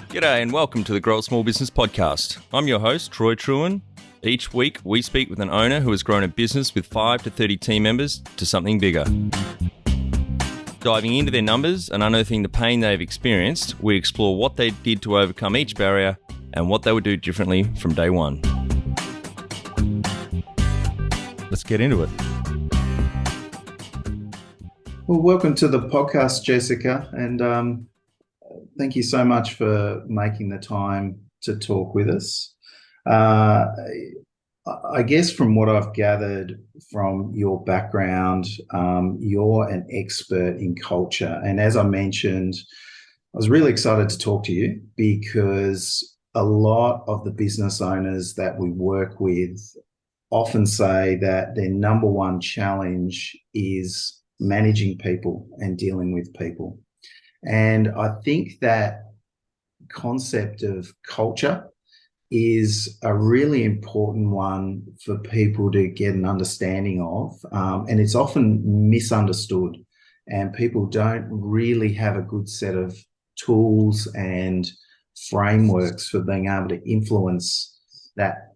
G'day and welcome to the Grow a Small Business Podcast. I'm your host, Troy Truen. Each week, we speak with an owner who has grown a business with 5 to 30 team members to something bigger. Diving into their numbers and unearthing the pain they've experienced, we explore what they did to overcome each barrier and what they would do differently from day one. Let's get into it. Well, welcome to the podcast, Jessica, and thank you so much for making the time to talk with us. I guess from what I've gathered from your background, you're an expert in culture. And as I mentioned, I was really excited to talk to you because a lot of the business owners that we work with often say that their number one challenge is managing people and dealing with people. And I think that concept of culture is a really important one for people to get an understanding of. And it's often misunderstood, and people don't really have a good set of tools and frameworks for being able to influence that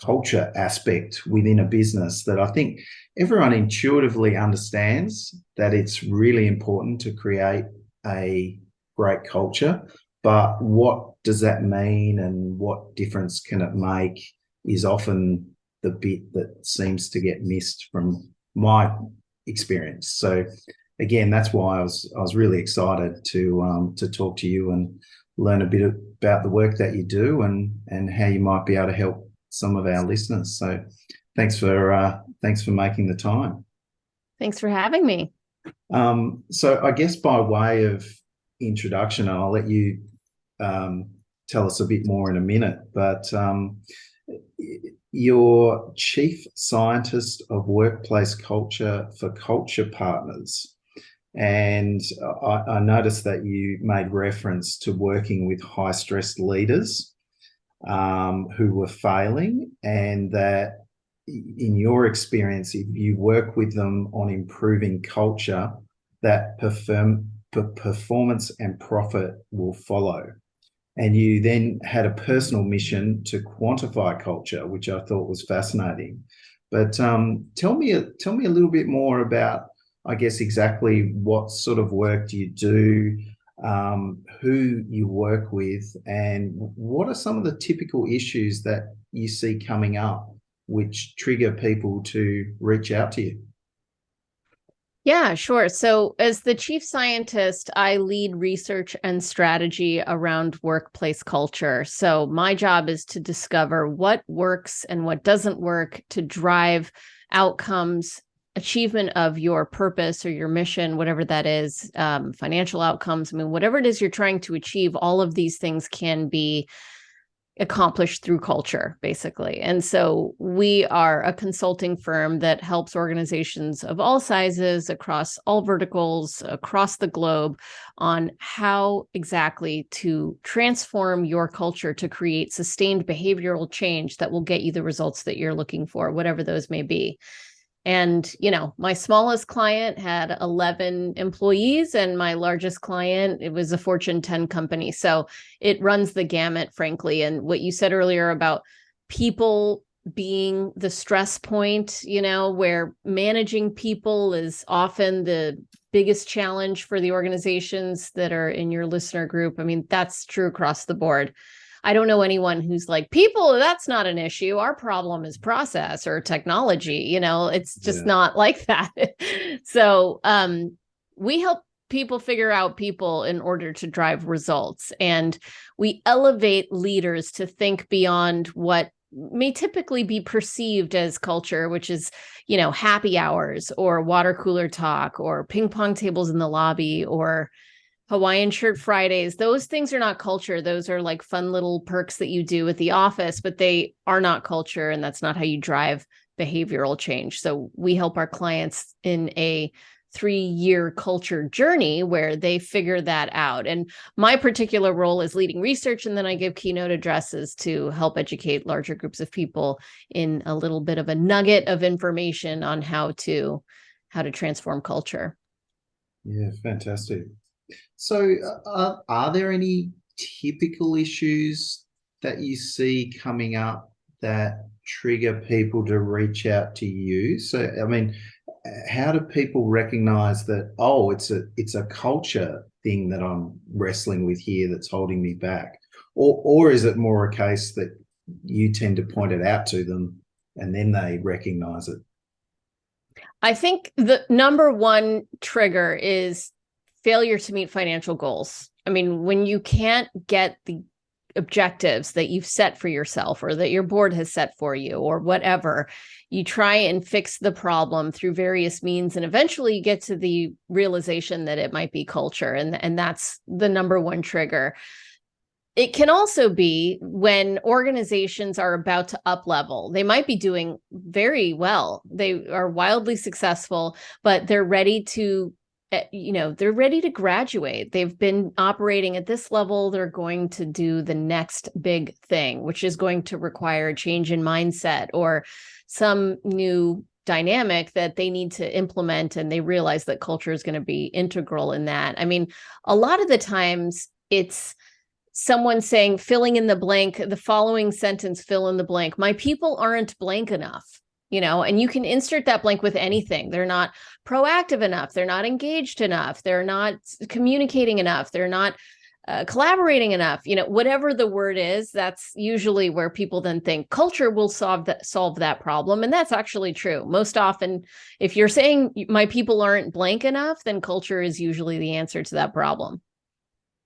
culture aspect within a business that I think everyone intuitively understands that it's really important to create a great culture, but what does that mean and what difference can it make is often the bit that seems to get missed from my experience. So again, that's why I was really excited to talk to you and learn a bit about the work that you do and how you might be able to help some of our listeners. So thanks for making the time. Thanks for having me. So I guess by way of introduction, I'll let you tell us a bit more in a minute, but you're Chief Scientist of Workplace Culture for Culture Partners. And I noticed that you made reference to working with high-stress leaders who were failing, and that in your experience, if you work with them on improving culture, that performance and profit will follow. And you then had a personal mission to quantify culture, which I thought was fascinating. But tell me a little bit more about, I guess, exactly what sort of work do you do, who you work with, and what are some of the typical issues that you see coming up which trigger people to reach out to you? Yeah, sure. So as the chief scientist, I lead research and strategy around workplace culture. So my job is to discover what works and what doesn't work to drive outcomes, achievement of your purpose or your mission, whatever that is, financial outcomes. I mean, whatever it is you're trying to achieve, all of these things can be accomplished through culture, basically. And so we are a consulting firm that helps organizations of all sizes across all verticals across the globe on how exactly to transform your culture to create sustained behavioral change that will get you the results that you're looking for, whatever those may be. And, my smallest client had 11 employees, and my largest client, it was a Fortune 10 company. So it runs the gamut, frankly. And what you said earlier about people being the stress point, where managing people is often the biggest challenge for the organizations that are in your listener group. I mean, that's true across the board. I don't know anyone who's like, people, that's not an issue. Our problem is process or technology. It's just not like that. So we help people figure out people in order to drive results. And we elevate leaders to think beyond what may typically be perceived as culture, which is, happy hours or water cooler talk or ping pong tables in the lobby or Hawaiian shirt Fridays. Those things are not culture. Those are like fun little perks that you do at the office, but they are not culture. And that's not how you drive behavioral change. So we help our clients in a 3-year culture journey where they figure that out. And my particular role is leading research. And then I give keynote addresses to help educate larger groups of people in a little bit of a nugget of information on how to transform culture. Yeah, fantastic. So are there any typical issues that you see coming up that trigger people to reach out to you? So, I mean, how do people recognize that, oh, it's a culture thing that I'm wrestling with here that's holding me back? Or is it more a case that you tend to point it out to them and then they recognize it? I think the number one trigger is failure to meet financial goals. I mean, when you can't get the objectives that you've set for yourself or that your board has set for you or whatever, you try and fix the problem through various means, and eventually you get to the realization that it might be culture, and that's the number one trigger. It can also be when organizations are about to up level. They might be doing very well. They are wildly successful, but they're ready to, they're ready to graduate. They've been operating at this level. They're going to do the next big thing, which is going to require a change in mindset or some new dynamic that they need to implement. And they realize that culture is going to be integral in that. I mean, a lot of the times it's someone saying, filling in the blank, the following sentence, fill in the blank. My people aren't blank enough, and you can insert that blank with anything. They're not proactive enough. They're not engaged enough. They're not communicating enough. They're not collaborating enough. Whatever the word is, that's usually where people then think culture will solve that problem. And that's actually true. Most often, if you're saying my people aren't blank enough, then culture is usually the answer to that problem.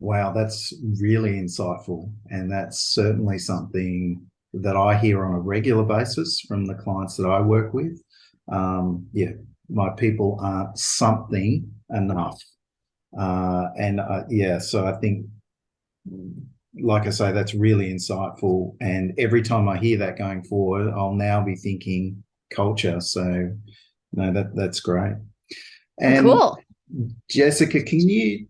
Wow, that's really insightful. And that's certainly something that I hear on a regular basis from the clients that I work with. My people aren't something enough. So I think, like I say, that's really insightful. And every time I hear that going forward, I'll now be thinking culture. So, no, that's great. And cool. Jessica, can you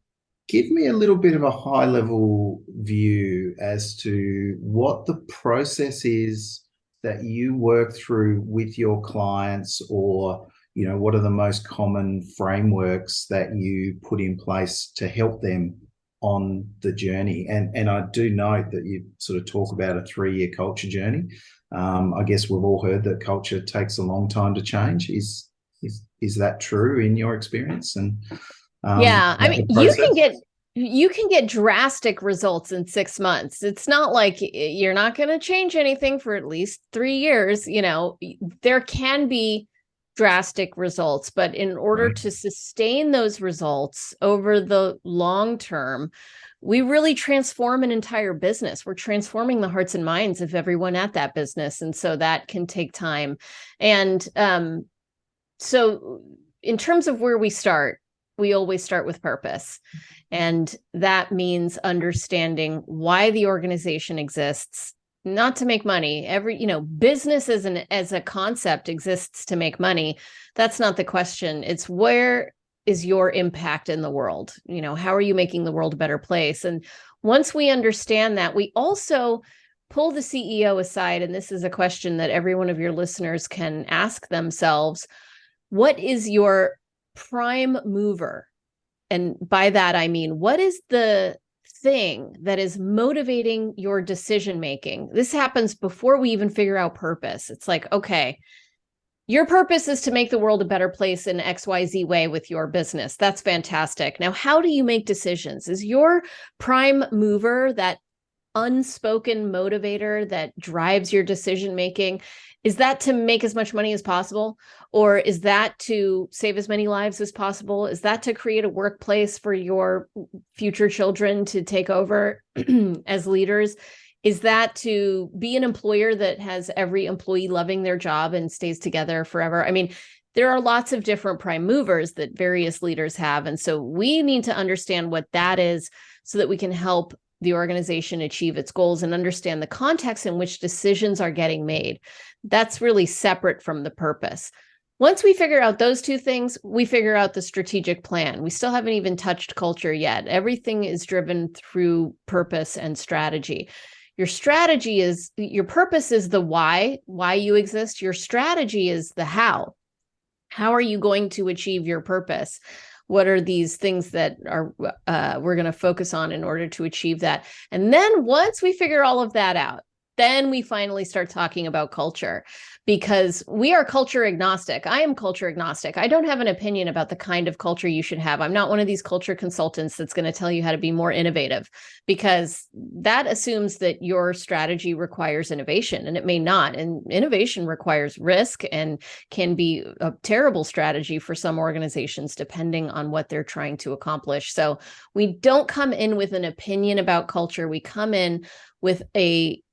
give me a little bit of a high-level view as to what the process is that you work through with your clients, or what are the most common frameworks that you put in place to help them on the journey? And I do note that you sort of talk about a 3-year culture journey. I guess we've all heard that culture takes a long time to change. Is that true in your experience? And yeah, I mean, you can get drastic results in 6 months. It's not like you're not going to change anything for at least 3 years. There can be drastic results, but in order to sustain those results over the long term, we really transform an entire business. We're transforming the hearts and minds of everyone at that business. And so that can take time. And so in terms of where we start, we always start with purpose. And that means understanding why the organization exists, not to make money. Business as a concept exists to make money. That's not the question. It's where is your impact in the world? How are you making the world a better place? And once we understand that, we also pull the CEO aside. And this is a question that every one of your listeners can ask themselves. What is your prime mover? And by that, I mean, what is the thing that is motivating your decision making? This happens before we even figure out purpose. It's like, okay, your purpose is to make the world a better place in XYZ way with your business. That's fantastic. Now, how do you make decisions? Is your prime mover that unspoken motivator that drives your decision making? Is that to make as much money as possible? Or is that to save as many lives as possible? Is that to create a workplace for your future children to take over as leaders? Is that to be an employer that has every employee loving their job and stays together forever? I mean, there are lots of different prime movers that various leaders have. And so we need to understand what that is so that we can help the organization achieve its goals and understand the context in which decisions are getting made. That's really separate from the purpose. Once we figure out those two things, we figure out the strategic plan. We still haven't even touched culture yet. Everything is driven through purpose and strategy. Your purpose is the why you exist. Your strategy is the how. How are you going to achieve your purpose? What are these things that are we're going to focus on in order to achieve that? And then once we figure all of that out, then we finally start talking about culture, because we are culture agnostic. I am culture agnostic. I don't have an opinion about the kind of culture you should have. I'm not one of these culture consultants that's going to tell you how to be more innovative, because that assumes that your strategy requires innovation, and it may not. And innovation requires risk and can be a terrible strategy for some organizations, depending on what they're trying to accomplish. So we don't come in with an opinion about culture. We come in with a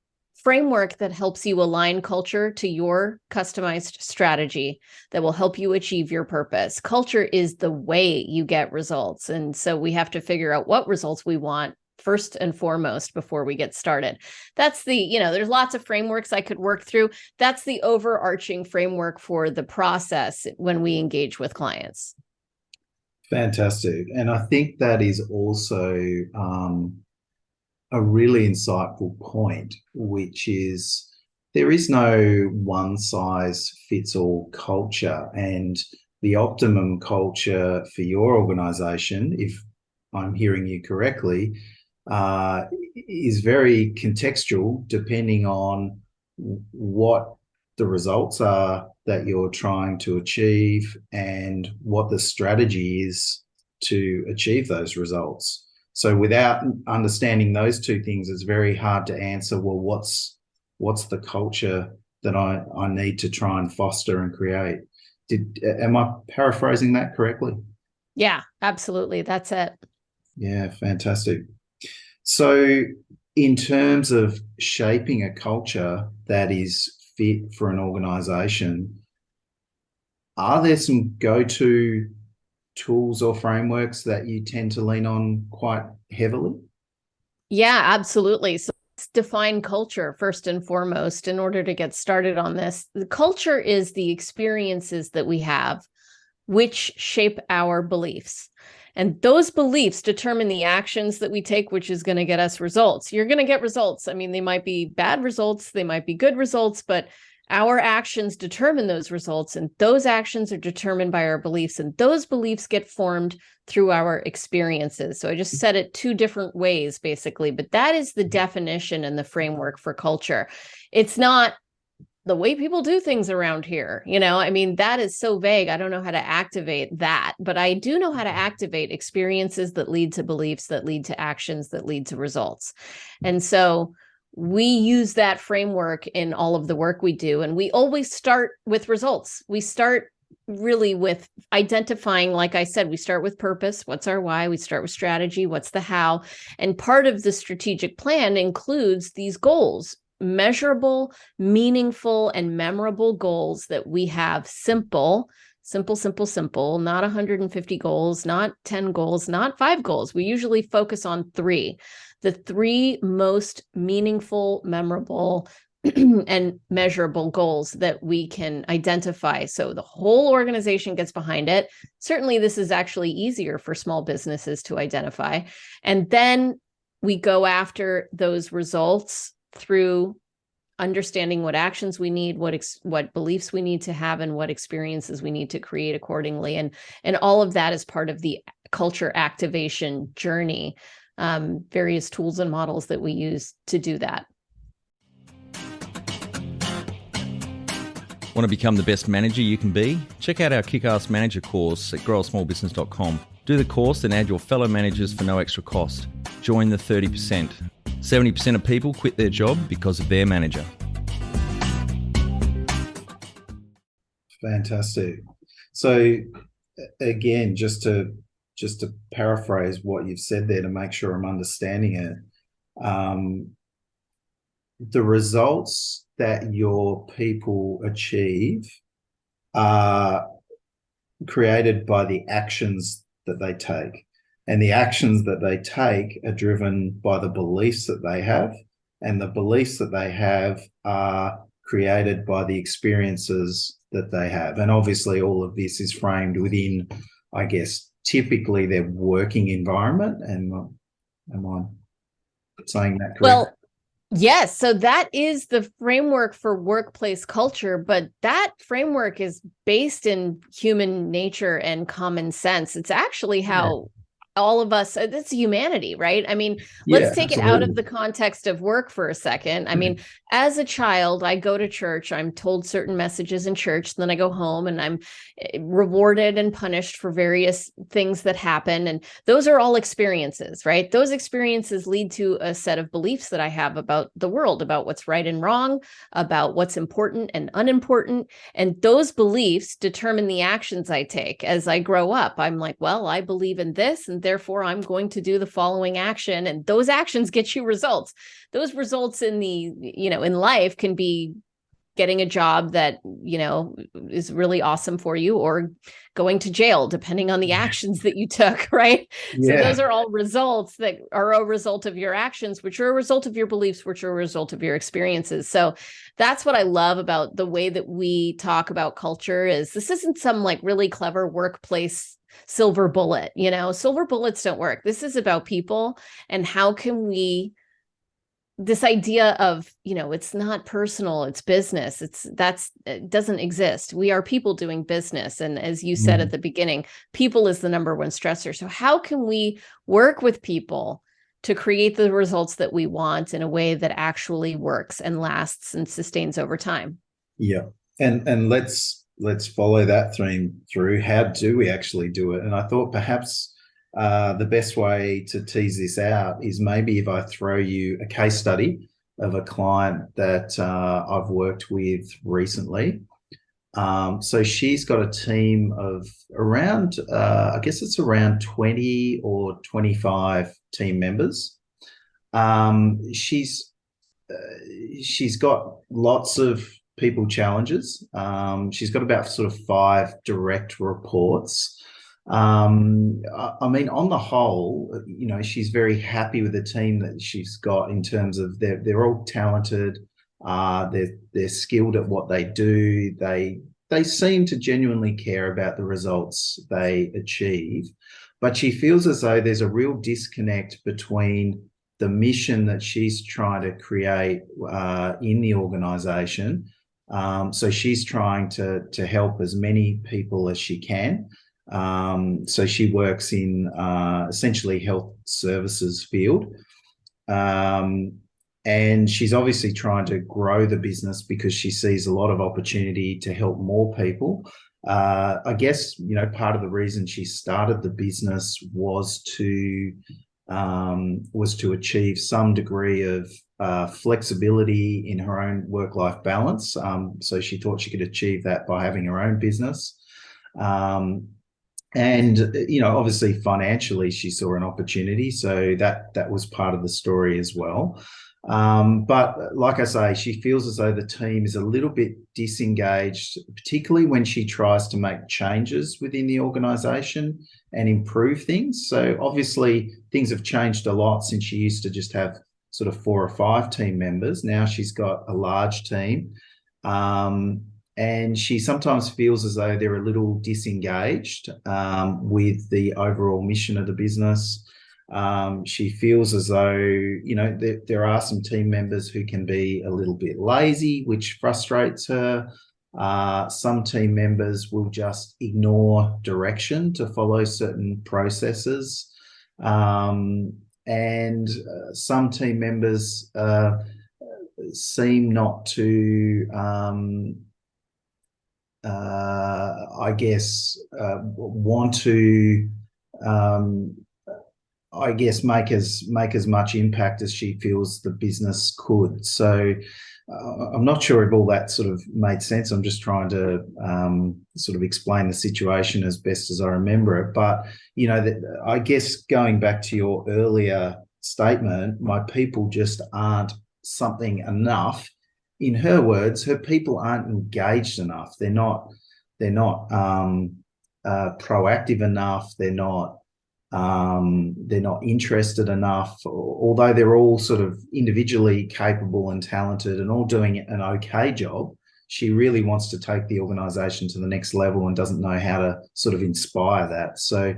framework that helps you align culture to your customized strategy that will help you achieve your purpose. Culture is the way you get results. And so we have to figure out what results we want first and foremost before we get started. That's there's lots of frameworks I could work through. That's the overarching framework for the process when we engage with clients. Fantastic. And I think that is also a really insightful point, which is there is no one size fits all culture, and the optimum culture for your organization, if I'm hearing you correctly, is very contextual, depending on what the results are that you're trying to achieve and what the strategy is to achieve those results. So without understanding those two things, it's very hard to answer, well, what's the culture that I need to try and foster and create? Am I paraphrasing that correctly? Yeah, absolutely. That's it. Yeah, fantastic. So in terms of shaping a culture that is fit for an organization, are there some go-to tools or frameworks that you tend to lean on quite heavily? Yeah, absolutely. So let's define culture first and foremost in order to get started on this. The culture is the experiences that we have which shape our beliefs. And those beliefs determine the actions that we take, which is going to get us results. You're going to get results. I mean, they might be bad results, they might be good results, but our actions determine those results, and those actions are determined by our beliefs, and those beliefs get formed through our experiences. So I just said it two different ways, basically, but that is the definition and the framework for culture. It's not the way people do things around here. I mean, that is so vague. I don't know how to activate that, but I do know how to activate experiences that lead to beliefs, that lead to actions, that lead to results. And so we use that framework in all of the work we do. And we always start with results. We start really with identifying, like I said, we start with purpose. What's our why? We start with strategy. What's the how? And part of the strategic plan includes these goals, measurable, meaningful, and memorable goals that we have. Simple, not 150 goals, not 10 goals, not 5 goals. We usually focus on 3. The 3 most meaningful, memorable, and measurable goals that we can identify. So the whole organization gets behind it. Certainly, this is actually easier for small businesses to identify. And then we go after those results through understanding what actions we need, what beliefs we need to have, and what experiences we need to create accordingly. And all of that is part of the culture activation journey, various tools and models that we use to do that. Want to become the best manager you can be? Check out our Kick-Ass Manager course at growasmallbusiness.com. Do the course and add your fellow managers for no extra cost. Join the 30%. 70% of people quit their job because of their manager. Fantastic. So again, just to paraphrase what you've said there to make sure I'm understanding it, the results that your people achieve are created by the actions that they take. And the actions that they take are driven by the beliefs that they have. And the beliefs that they have are created by the experiences that they have. And obviously all of this is framed within, I guess, typically their working environment. And am I saying that correctly? Well, Yes, so that is the framework for workplace culture, but that framework is based in human nature and common sense. It's actually Yeah. how all of us, it's humanity, right? I mean, let's Yeah, take it out of absolutely. the context of work for a second. I mean, as a child, I go to church, I'm told certain messages in church, then I go home and I'm rewarded and punished for various things that happen. And those are all experiences, right? Those experiences lead to a set of beliefs that I have about the world, about what's right and wrong, about what's important and unimportant. And those beliefs determine the actions I take as I grow up. I'm like, well, I believe in this, and therefore I'm going to do the following action. And those actions get you results. Those results in in life can be getting a job that is really awesome for you, or going to jail, depending on the actions that you took, right? So those Yeah. are all results that are a result of your actions, which are a result of your beliefs, which are a result of your experiences. So that's what I love about the way that we talk about culture. Is this isn't some like really clever workplace silver bullet. Silver bullets don't work. This is about people, and how can we, this idea of, it's not personal, it's business, it doesn't exist. We are people doing business, and as you said at Mm. the beginning, people is the number one stressor. So how can we work with people to create the results that we want in a way that actually works and lasts and sustains over time? Yeah. And let's follow that theme through. How do we actually do it? And I thought perhaps the best way to tease this out is maybe if I throw you a case study of a client that I've worked with recently. So she's got a team of around, I guess it's around 20 or 25 team members. Um, she's she's got lots of people challenges. She's got about sort of 5 direct reports. I mean, on the whole, she's very happy with the team that she's got in terms of they're all talented. They're skilled at what they do. They seem to genuinely care about the results they achieve, but she feels as though there's a real disconnect between the mission that she's trying to create in the organization. So she's trying to help as many people as she can. So she works in essentially health services field. Um, and she's obviously trying to grow the business because she sees a lot of opportunity to help more people. I guess, part of the reason she started the business was to achieve some degree of flexibility in her own work-life balance. So she thought she could achieve that by having her own business. And obviously financially she saw an opportunity, so that was part of the story as well. But like I say, she feels as though the team is a little bit disengaged, particularly when she tries to make changes within the organization and improve things. So obviously things have changed a lot since she used to just have sort of 4 or 5 team members. Now she's got a large team. And she sometimes feels as though they're a little disengaged with the overall mission of the business. She feels as though, there are some team members who can be a little bit lazy, which frustrates her. Some team members will just ignore direction to follow certain processes. And some team members seem not to I guess, want to, I guess, make as much impact as she feels the business could. So I'm not sure if all that sort of made sense. I'm just trying to sort of explain the situation as best as I remember it. But, I guess going back to your earlier statement, my people just aren't something enough. In her words, her people aren't engaged enough. They're not proactive enough. They're not interested enough. Although they're all sort of individually capable and talented and all doing an okay job, she really wants to take the organisation to the next level and doesn't know how to sort of inspire that. So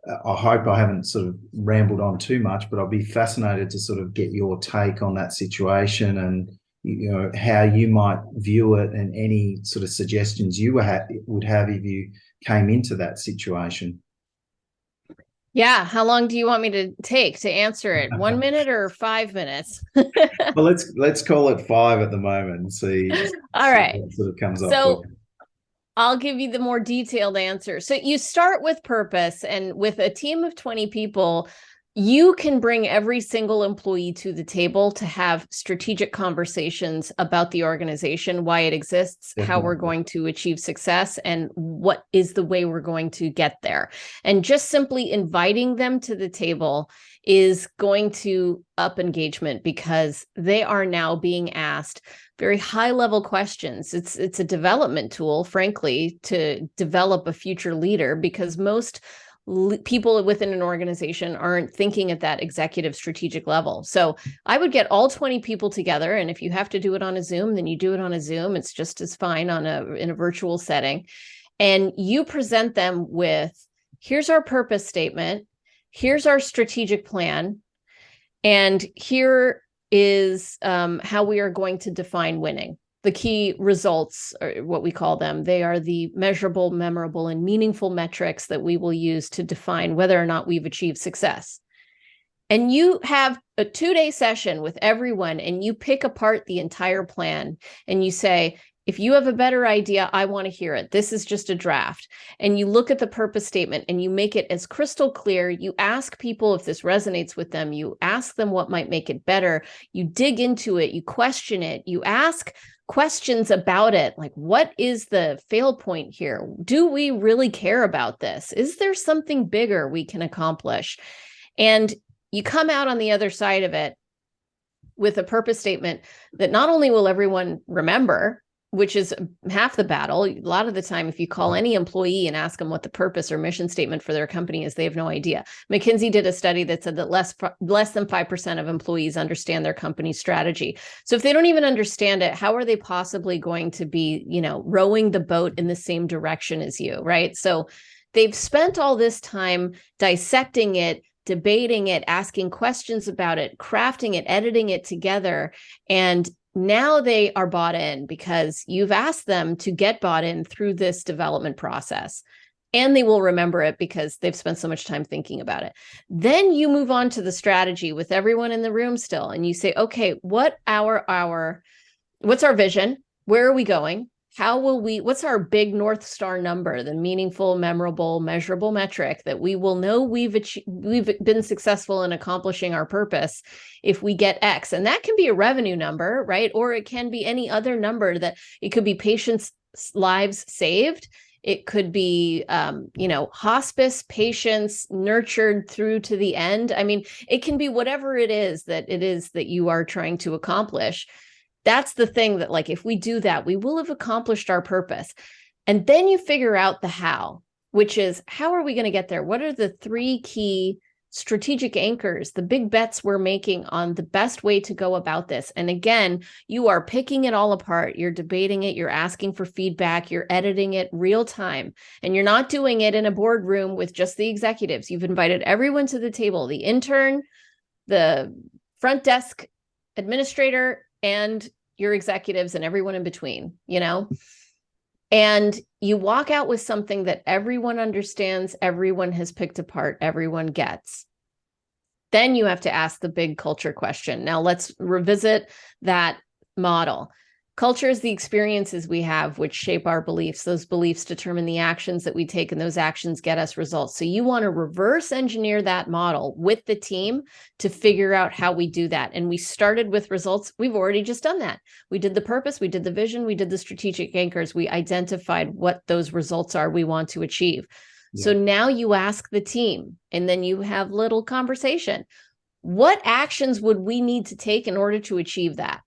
I hope I haven't sort of rambled on too much, but I'll be fascinated to sort of get your take on that situation and, you know, how you might view it and any sort of suggestions you would have if you came into that situation. Yeah. How long do you want me to take to answer it? 1 minute or 5 minutes? Well, let's call it 5 at the moment and see All right. what sort of comes up. So I'll give you the more detailed answer. So you start with purpose, and with a team of 20 people, you can bring every single employee to the table to have strategic conversations about the organization, why it exists, how we're going to achieve success, and what is the way we're going to get there. And just simply inviting them to the table is going to up engagement because they are now being asked very high level questions. It's a development tool, frankly, to develop a future leader, because most people within an organization aren't thinking at that executive strategic level. So I would get all 20 people together. And if you have to do it on a Zoom, then you do it on a Zoom. It's just as fine in a virtual setting. And you present them with, here's our purpose statement. Here's our strategic plan. And here is how we are going to define winning. The key results are what we call them. They are the measurable, memorable, and meaningful metrics that we will use to define whether or not we've achieved success. And you have a 2-day session with everyone, and you pick apart the entire plan, and you say, if you have a better idea, I want to hear it. This is just a draft. And you look at the purpose statement and you make it as crystal clear. You ask people if this resonates with them. You ask them what might make it better. You dig into it. You question it. You ask questions about it. Like, what is the fail point here? Do we really care about this? Is there something bigger we can accomplish? And you come out on the other side of it with a purpose statement that not only will everyone remember, which is half the battle. A lot of the time, if you call any employee and ask them what the purpose or mission statement for their company is, they have no idea. McKinsey did a study that said that less than 5% of employees understand their company's strategy. So if they don't even understand it, how are they possibly going to be, rowing the boat in the same direction as you, right? So they've spent all this time dissecting it, debating it, asking questions about it, crafting it, editing it together, and now they are bought in because you've asked them to get bought in through this development process, and they will remember it because they've spent so much time thinking about it. Then you move on to the strategy with everyone in the room still, and you say, okay, what's our vision? Where are we going? What's our big North Star number, the meaningful, memorable, measurable metric that we will know we've been successful in accomplishing our purpose if we get X? And that can be a revenue number, right? Or it can be any other number. That it could be patients' lives saved. It could be, hospice patients nurtured through to the end. I mean, it can be whatever it is that you are trying to accomplish. That's the thing that, like, if we do that, we will have accomplished our purpose. And then you figure out the how, which is, how are we going to get there? What are the 3 key strategic anchors, the big bets we're making on the best way to go about this? And again, you are picking it all apart. You're debating it. You're asking for feedback. You're editing it real time. And you're not doing it in a boardroom with just the executives. You've invited everyone to the table, the intern, the front desk administrator, and your executives and everyone in between, and you walk out with something that everyone understands, everyone has picked apart, everyone gets. Then you have to ask the big culture question. Now let's revisit that model. Culture is the experiences we have which shape our beliefs. Those beliefs determine the actions that we take, and those actions get us results. So you want to reverse engineer that model with the team to figure out how we do that. And we started with results. We've already just done that. We did the purpose, we did the vision, we did the strategic anchors. We identified what those results are we want to achieve. Yeah. So now you ask the team, and then you have little conversation. What actions would we need to take in order to achieve that?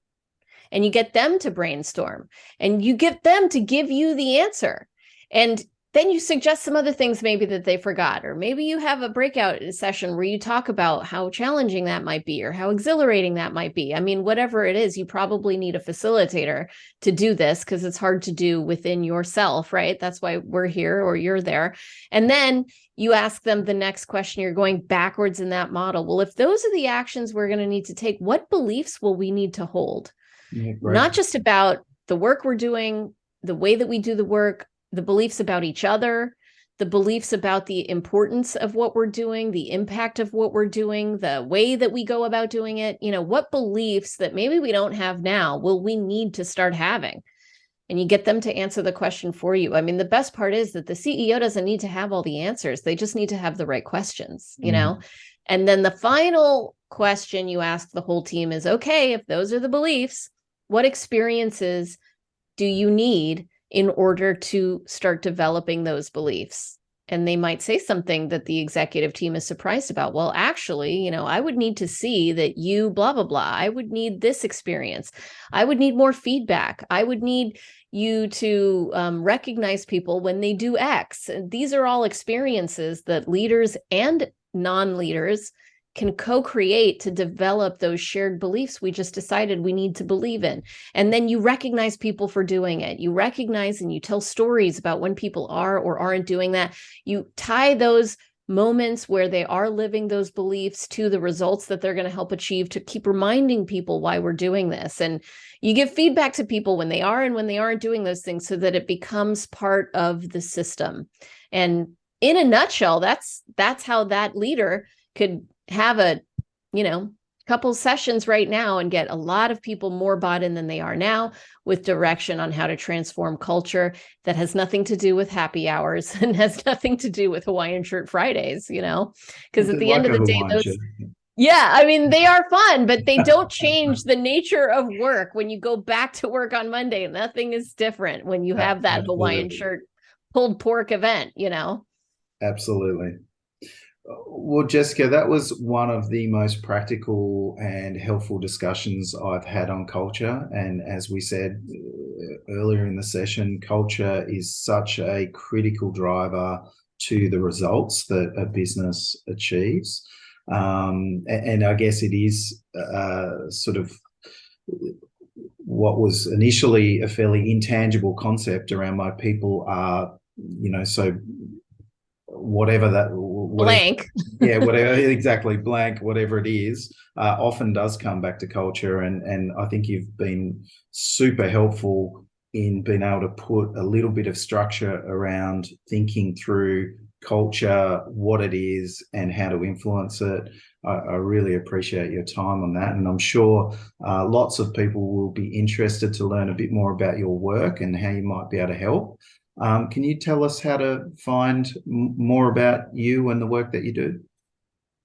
And you get them to brainstorm, and you get them to give you the answer. And then you suggest some other things maybe that they forgot, or maybe you have a breakout session where you talk about how challenging that might be or how exhilarating that might be. I mean, whatever it is, you probably need a facilitator to do this because it's hard to do within yourself, right? That's why we're here or you're there. And then you ask them the next question. You're going backwards in that model. Well, if those are the actions we're going to need to take, what beliefs will we need to hold? Yeah, great. Not just about the work we're doing, the way that we do the work, the beliefs about each other, the beliefs about the importance of what we're doing, the impact of what we're doing, the way that we go about doing it. You know, what beliefs that maybe we don't have now will we need to start having? And you get them to answer the question for you. I mean, the best part is that the CEO doesn't need to have all the answers. They just need to have the right questions, you know? And then the final question you ask the whole team is, okay, if those are the beliefs, what experiences do you need in order to start developing those beliefs? And they might say something that the executive team is surprised about. Well, actually, you know, I would need to see that you blah, blah, blah. I would need this experience. I would need more feedback. I would need you to recognize people when they do X. And these are all experiences that leaders and non-leaders can co-create to develop those shared beliefs we just decided we need to believe in. And then you recognize people for doing it. You recognize and you tell stories about when people are or aren't doing that. You tie those moments where they are living those beliefs to the results that they're going to help achieve, to keep reminding people why we're doing this. And you give feedback to people when they are and when they aren't doing those things so that it becomes part of the system. And in a nutshell, that's how that leader could have a, you know, couple sessions right now and get a lot of people more bought in than they are now, with direction on how to transform culture that has nothing to do with happy hours and has nothing to do with Hawaiian shirt Fridays, you know, because at the end of the day, those, yeah, I mean, they are fun, but they don't change the nature of work. When you go back to work on Monday, nothing is different when you have that Hawaiian shirt pulled pork event, you know? Absolutely. Well, Jessica, that was one of the most practical and helpful discussions I've had on culture. And as we said earlier in the session, culture is such a critical driver to the results that a business achieves. And I guess it is sort of what was initially a fairly intangible concept around my people are, you know, so whatever that blank, yeah, whatever, exactly, blank, whatever it is, often does come back to culture. And I think you've been super helpful in being able to put a little bit of structure around thinking through culture, what it is, and how to influence it. I really appreciate your time on that, and I'm sure lots of people will be interested to learn a bit more about your work and how you might be able to help. Can you tell us how to find more about you and the work that you do?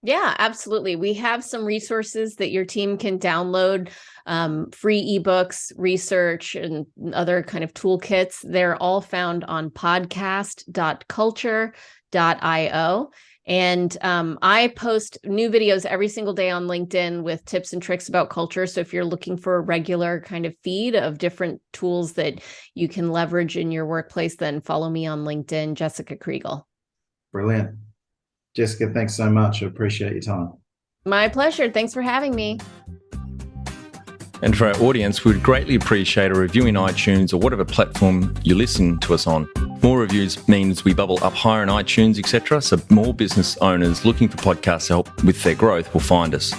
Yeah, absolutely. We have some resources that your team can download, free ebooks, research, and other kind of toolkits. They're all found on podcast.culture.io. And I post new videos every single day on LinkedIn with tips and tricks about culture. So if you're looking for a regular kind of feed of different tools that you can leverage in your workplace, then follow me on LinkedIn, Jessica Kriegel. Brilliant. Jessica, thanks so much. I appreciate your time. My pleasure. Thanks for having me. And for our audience, we'd greatly appreciate a review in iTunes or whatever platform you listen to us on. More reviews means we bubble up higher in iTunes, etc. So more business owners looking for podcast help with their growth will find us.